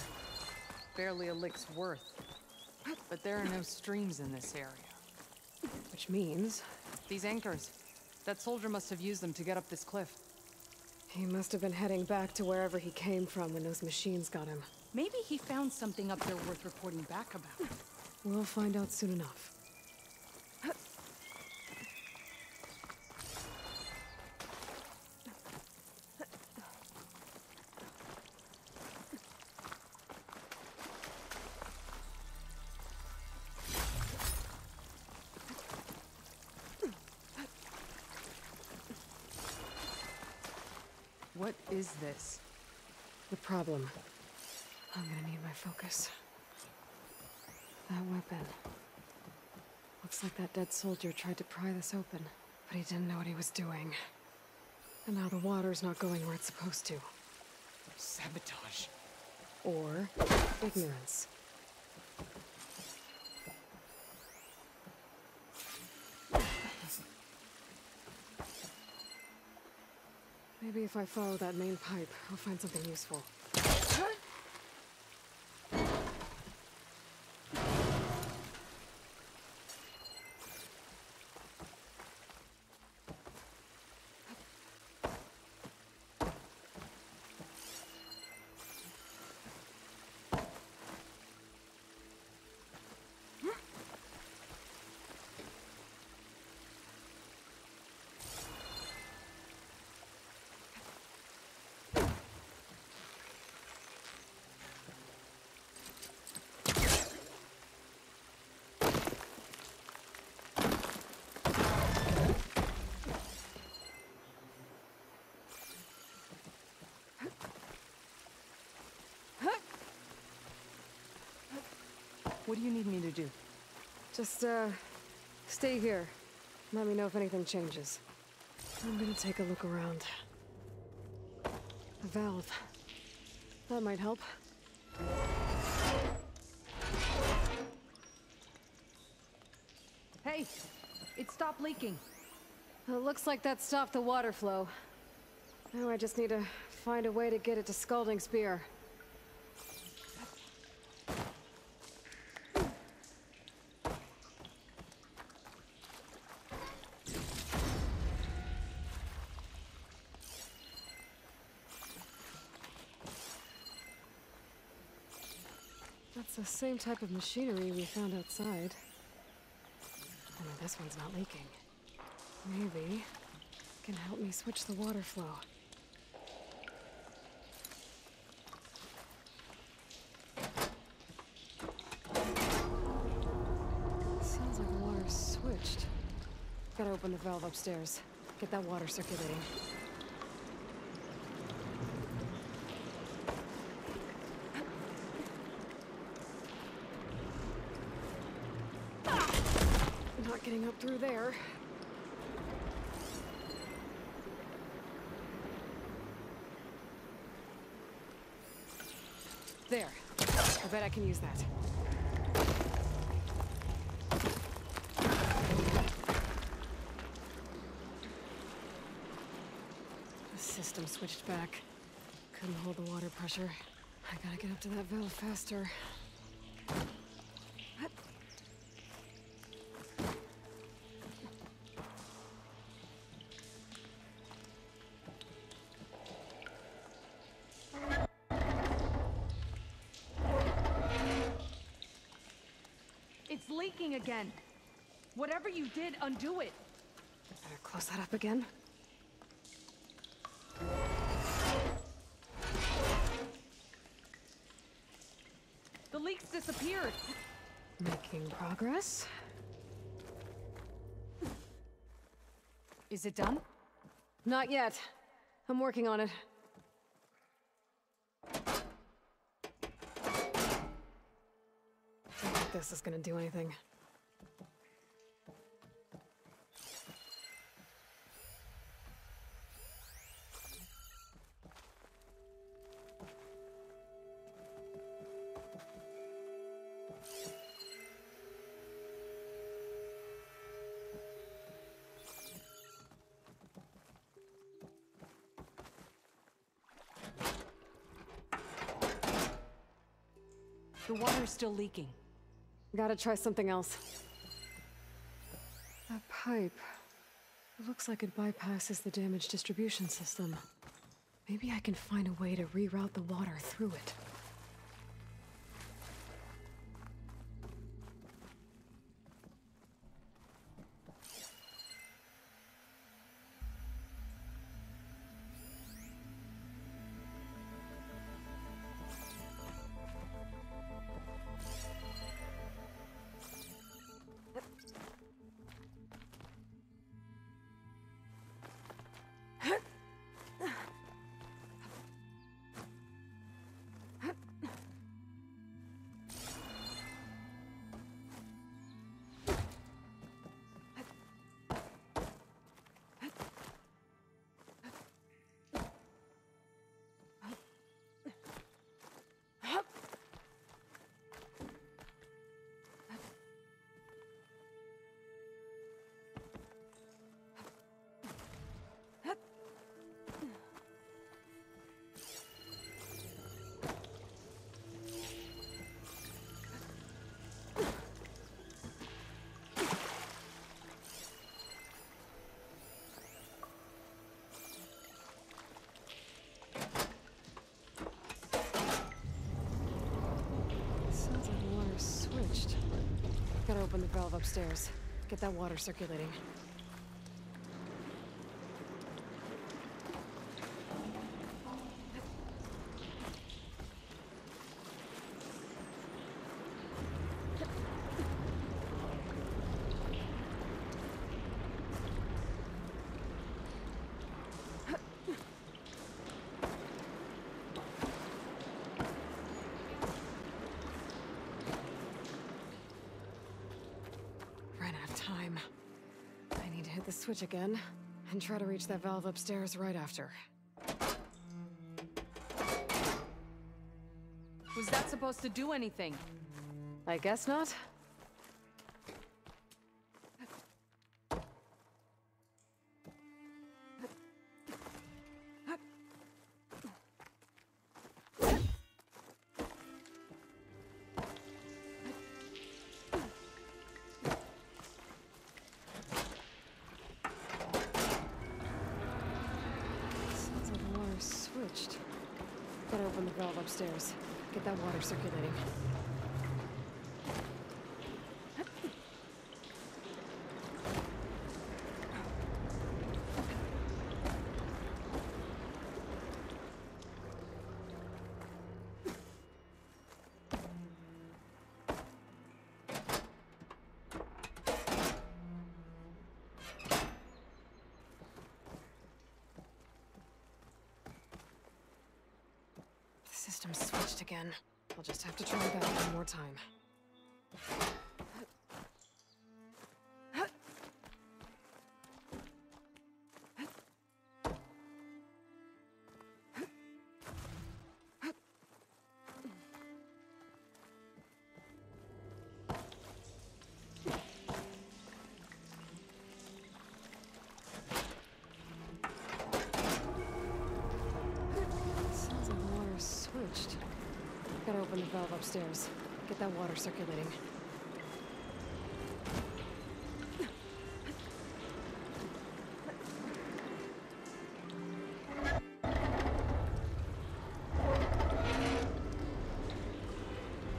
Barely a lick's worth. But there are no streams in this area. Which means... These anchors. That soldier must have used them to get up this cliff. He must have been heading back to wherever he came from when those machines got him. Maybe he found something up there worth reporting back about. We'll find out soon enough. What is this? The problem. I'm gonna need my focus. That weapon. Looks like that dead soldier tried to pry this open, but he didn't know what he was doing. And now the water's not going where it's supposed to. Sabotage. Or ignorance. Maybe if I follow that main pipe, I'll find something useful. What do you need me to do? Just, stay here. Let me know if anything changes. I'm gonna take a look around. A valve. That might help. Hey! It stopped leaking. It looks like that stopped the water flow. Now I just need to find a way to get it to Scalding Spear. That's the same type of machinery we found outside. Only this one's not leaking. Maybe it can help me switch the water flow. Sounds like the water's switched. Gotta open the valve upstairs. Get that water circulating. Not getting up through there. There. I bet I can use that. The system switched back. Couldn't hold the water pressure. I gotta get up to that valve faster. It's leaking again. Whatever you did, undo it. Better close that up again. The leaks disappeared. Making progress. Is it done? Not yet. I'm working on it. Don't think this is gonna do anything. The water's still leaking. Gotta try something else. That pipe. It looks like it bypasses the damaged distribution system. Maybe I can find a way to reroute the water through it. Sounds like the water's switched. Gotta open the valve upstairs. Get that water circulating. Ran out of time. I need to hit the switch again, and try to reach that valve upstairs right after. Was that supposed to do anything? I guess not. Sounds like the water's switched. Gotta open the valve upstairs. Get that water circulating. The system's switched again. I'll just have to try that one more time. Sounds like the water's switched. Gotta open the valve upstairs. Get that water circulating.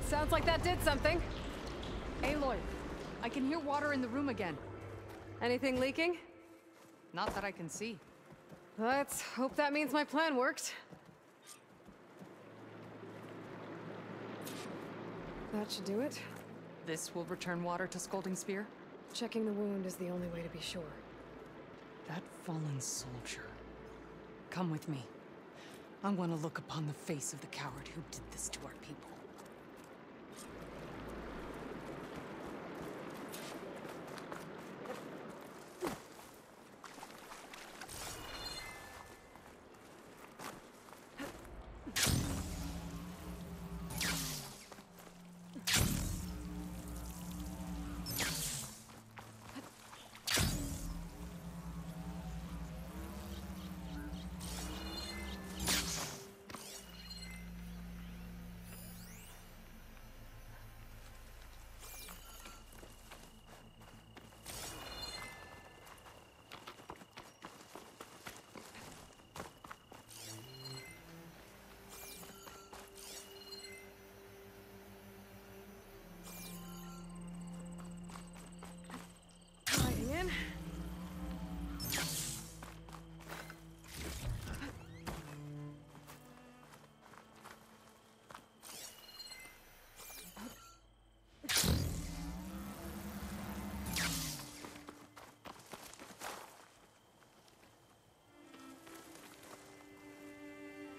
Sounds like that did something. Aloy, I can hear water in the room again. Anything leaking? Not that I can see. Let's hope that means my plan worked. That should do it. This will return water to Scolding Spear? Checking the wound is the only way to be sure. That fallen soldier. Come with me. I want to look upon the face of the coward who did this to our people.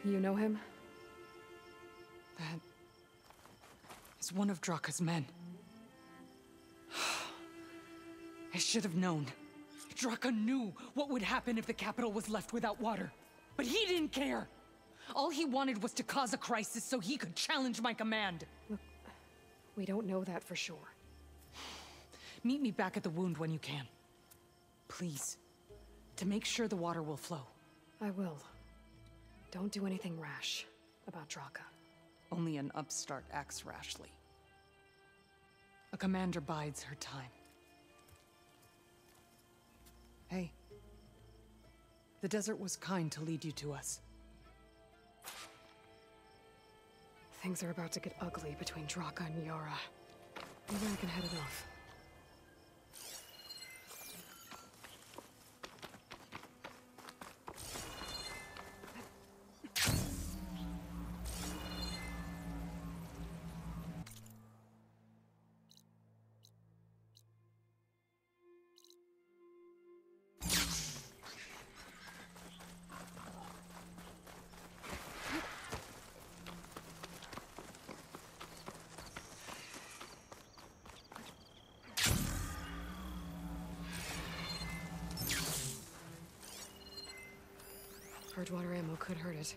You know him? That is one of Draka's men. I should have known. Draka knew what would happen if the capital was left without water. But he didn't care! All he wanted was to cause a crisis so he could challenge my command. Look, we don't know that for sure. Meet me back at the wound when you can. Please. To make sure the water will flow. I will. Don't do anything rash about Draka. Only an upstart acts rashly. A commander bides her time. Hey. The desert was kind to lead you to us. Things are about to get ugly between Draka and Yara. Maybe I can head it off. Hard water ammo could hurt it.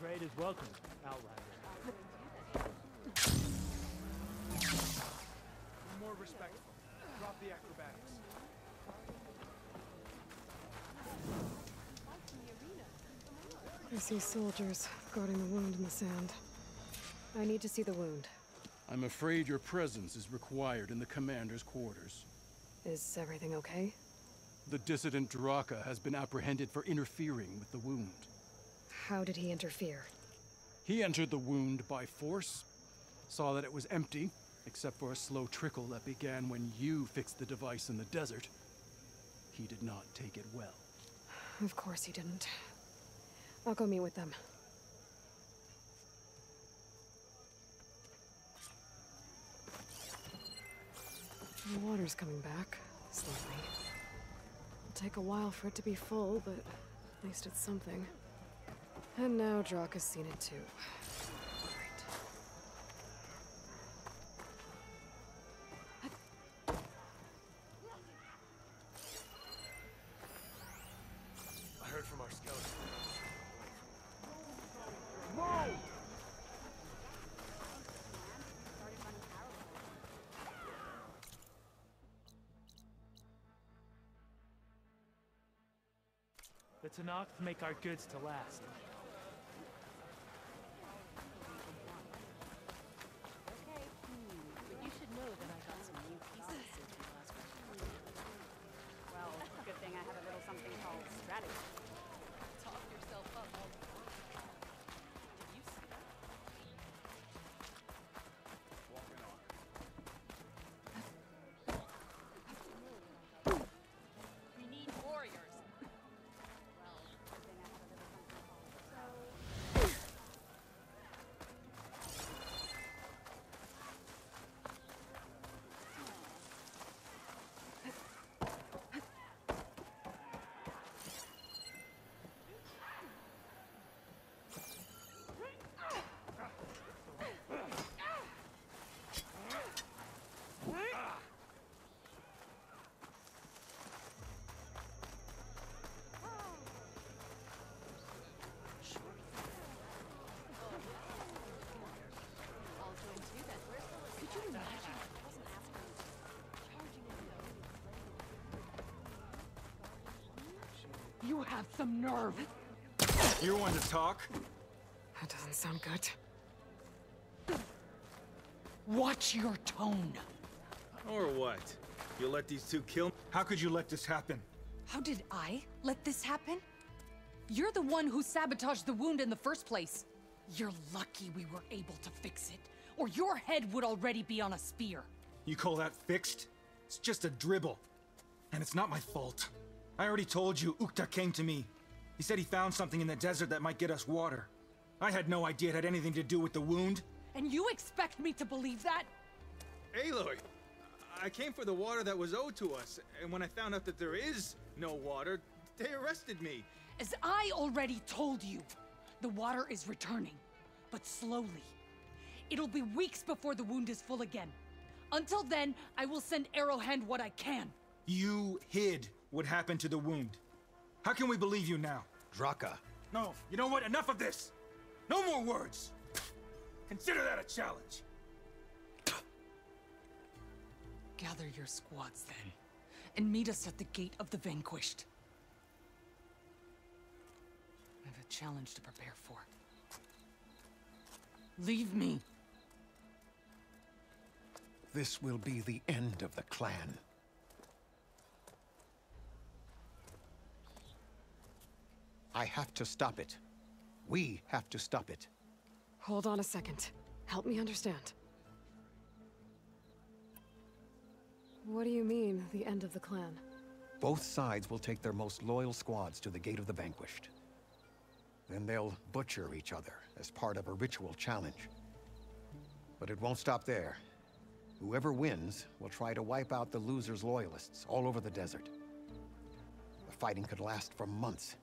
Trade is welcome, Outlander. More respectful. Drop the acrobatics. I see soldiers guarding the wound in the sand. I need to see the wound. I'm afraid your presence is required in the commander's quarters. Is everything okay? The dissident Draka has been apprehended for interfering with the wound. How did he interfere? He entered the wound by force, saw that it was empty, except for a slow trickle that began when you fixed the device in the desert. He did not take it well. Of course he didn't. I'll go meet with them. The water's coming back, slowly. It'll take a while for it to be full, but at least it's something. And now Draka's seen it too. I heard from our scouts. The Tanakh make our goods to last. But you should know that I got some new pieces since we last went. Well, good thing I have a little something called strategy. Talk yourself up. Did you see that? Walking on. We need warriors. Well, good thing I have a little something called. So. some nerve. You're one to talk? That doesn't sound good. Watch your tone. Or what? You'll let these two kill me? How could you let this happen? How did I let this happen? You're the one who sabotaged the wound in the first place. You're lucky we were able to fix it, or your head would already be on a spear. You call that fixed? It's just a dribble. And it's not my fault. I already told you, Ukta came to me. He said he found something in the desert that might get us water. I had no idea it had anything to do with the wound. And you expect me to believe that? Aloy, I came for the water that was owed to us, and when I found out that there is no water, they arrested me. As I already told you, the water is returning, but slowly. It'll be weeks before the wound is full again. Until then, I will send Arrowhand what I can. You hid what happened to the wound. How can we believe you now? Draka. No, you know what? Enough of this! No more words! Consider that a challenge! Gather your squads then, and meet us at the Gate of the Vanquished. I have a challenge to prepare for. Leave me. This will be the end of the clan. I have to stop it. We have to stop it. Hold on a second. Help me understand. What do you mean, the end of the clan? Both sides will take their most loyal squads to the Gate of the Vanquished. Then they'll butcher each other as part of a ritual challenge. But it won't stop there. Whoever wins will try to wipe out the loser's loyalists all over the desert. The fighting could last for months.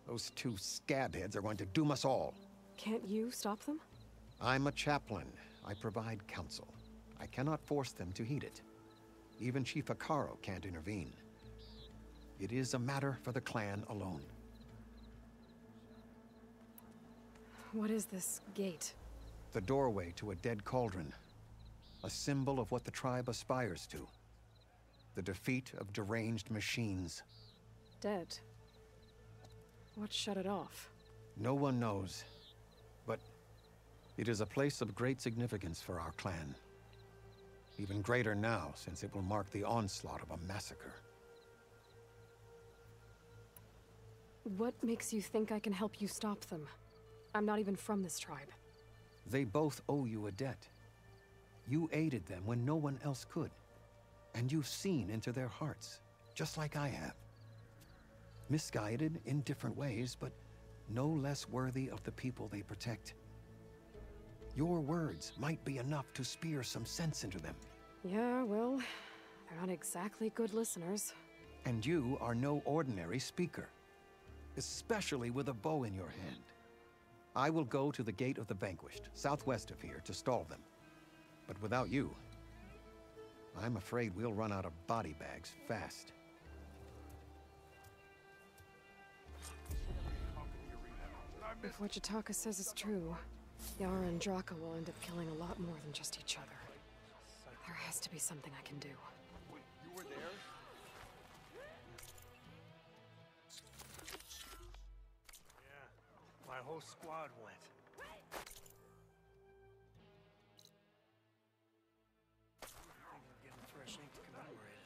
Those two scabheads are going to doom us all. Can't you stop them? I'm a chaplain. I provide counsel. I cannot force them to heed it. Even Chief Akaro can't intervene. It is a matter for the clan alone. What is this gate? The doorway to a dead cauldron. A symbol of what the tribe aspires to. The defeat of deranged machines. Dead. What shut it off? No one knows. But it is a place of great significance for our clan. Even greater now, since it will mark the onslaught of a massacre. What makes you think I can help you stop them? I'm not even from this tribe. They both owe you a debt. You aided them when no one else could. And you've seen into their hearts, just like I have. Misguided in different ways, but no less worthy of the people they protect. Your words might be enough to spear some sense into them. Yeah, well, they're not exactly good listeners. And you are no ordinary speaker. Especially with a bow in your hand. I will go to the Gate of the Vanquished, southwest of here, to stall them. But without you, I'm afraid we'll run out of body bags fast. If what Jataka says is true, Yara and Draka will end up killing a lot more than just each other. There has to be something I can do. You were there? Yeah, my whole squad went. I'm getting fresh ink to commemorate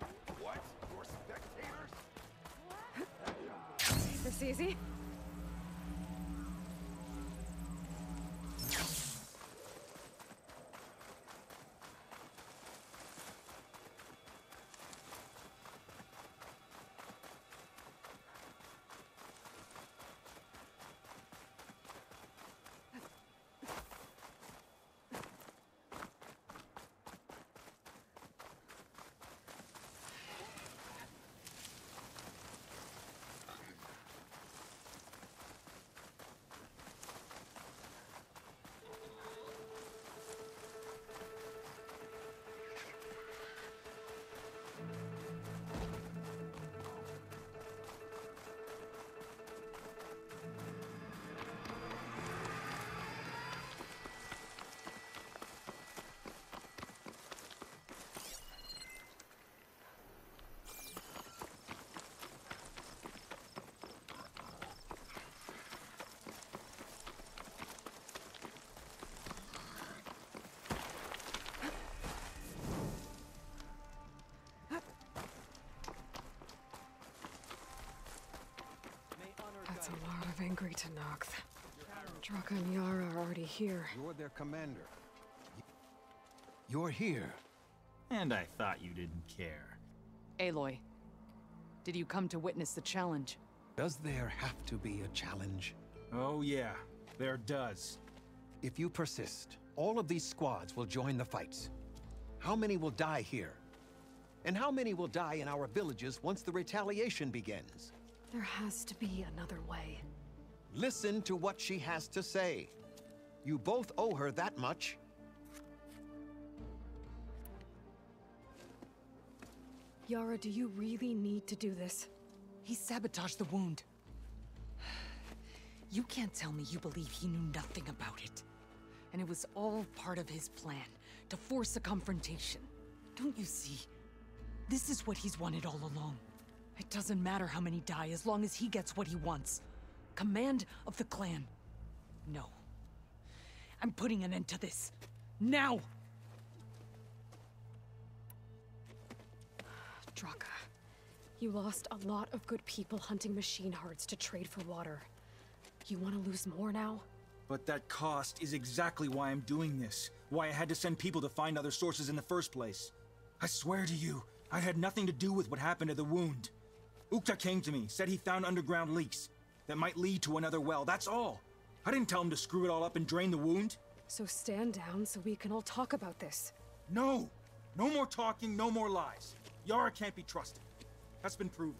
it. What? You're spectators? This easy? That's a lot of angry Tenakth. Draka and Yara are already here. You're their commander. You're here. And I thought you didn't care. Aloy, did you come to witness the challenge? Does there have to be a challenge? Oh yeah, there does. If you persist, all of these squads will join the fights. How many will die here? And how many will die in our villages once the retaliation begins? There has to be another way. Listen to what she has to say. You both owe her that much. Yara, do you really need to do this? He sabotaged the wound. You can't tell me you believe he knew nothing about it. And it was all part of his plan, to force a confrontation. Don't you see? This is what he's wanted all along. It doesn't matter how many die as long as he gets what he wants. Command of the clan. No. I'm putting an end to this. Now! Draka, you lost a lot of good people hunting machine hearts to trade for water. You want to lose more now? But that cost is exactly why I'm doing this. Why I had to send people to find other sources in the first place. I swear to you, I had nothing to do with what happened to the wound. Ukta came to me, said he found underground leaks that might lead to another well, that's all. I didn't tell him to screw it all up and drain the wound. So stand down so we can all talk about this. No! No more talking, no more lies. Yara can't be trusted. That's been proven.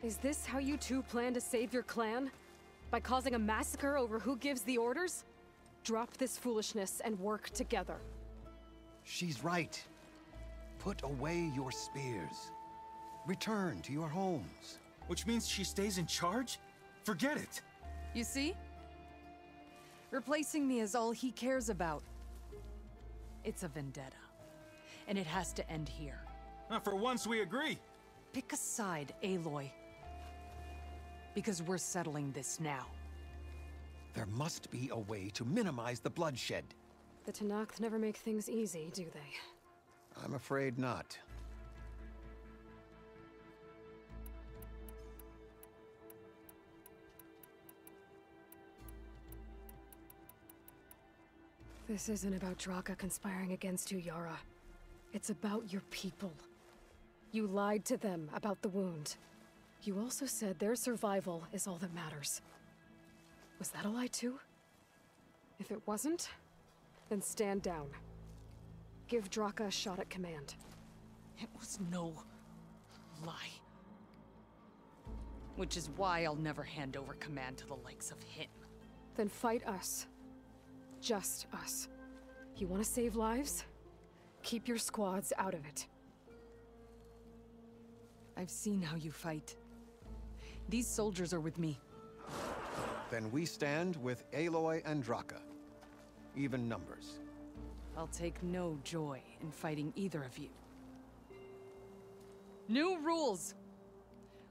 Is this how you two plan to save your clan? By causing a massacre over who gives the orders? Drop this foolishness and work together. She's right. Put away your spears. Return to your homes. Which means she stays in charge? Forget it. You see? Replacing me is all he cares about. It's a vendetta. And it has to end here. For once we agree. Pick a side, Aloy. Because we're settling this now. There must be a way to minimize the bloodshed. The Tenakth never make things easy, do they? I'm afraid not. This isn't about Draka conspiring against you, Yara. It's about your people. You lied to them about the wound. You also said their survival is all that matters. Was that a lie too? If it wasn't, then stand down. Give Draka a shot at command. It was no lie. Which is why I'll never hand over command to the likes of him. Then fight us. Just us. You want to save lives? Keep your squads out of it. I've seen how you fight. These soldiers are with me. Then we stand with Aloy and Draka. Even numbers. I'll take no joy in fighting either of you. New rules!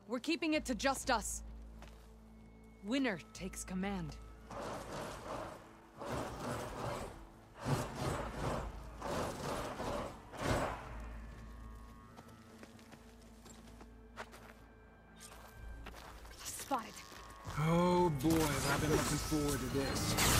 We're keeping it to just us. Winner takes command. Spotted. Oh boy, have I been looking forward to this.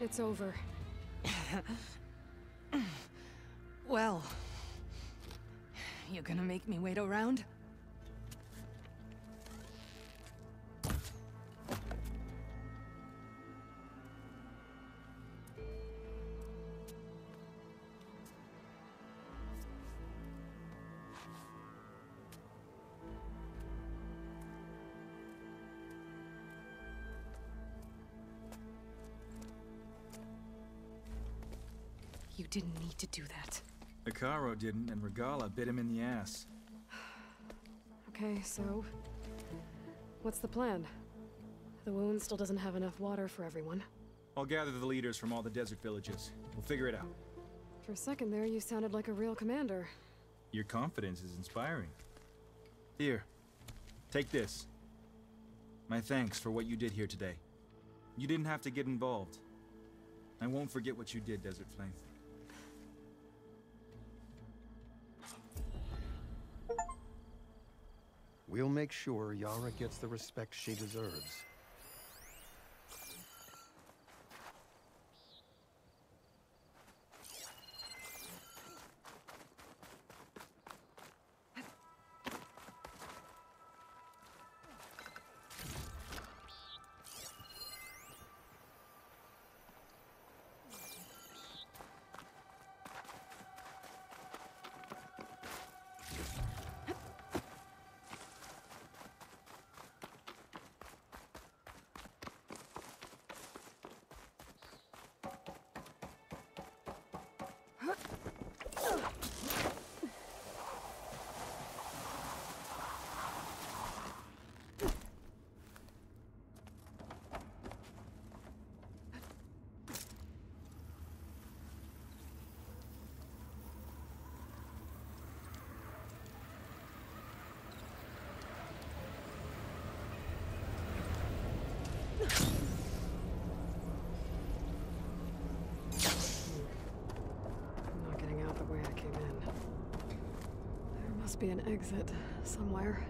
It's over. Well, you gonna make me wait around? You didn't need to do that. Hekarro didn't, and Regala bit him in the ass. Okay, so... what's the plan? The wound still doesn't have enough water for everyone. I'll gather the leaders from all the desert villages. We'll figure it out. For a second there, you sounded like a real commander. Your confidence is inspiring. Here, take this. My thanks for what you did here today. You didn't have to get involved. I won't forget what you did, Desert Flame. We'll make sure Yara gets the respect she deserves. I'm not getting out the way I came in. There must be an exit somewhere.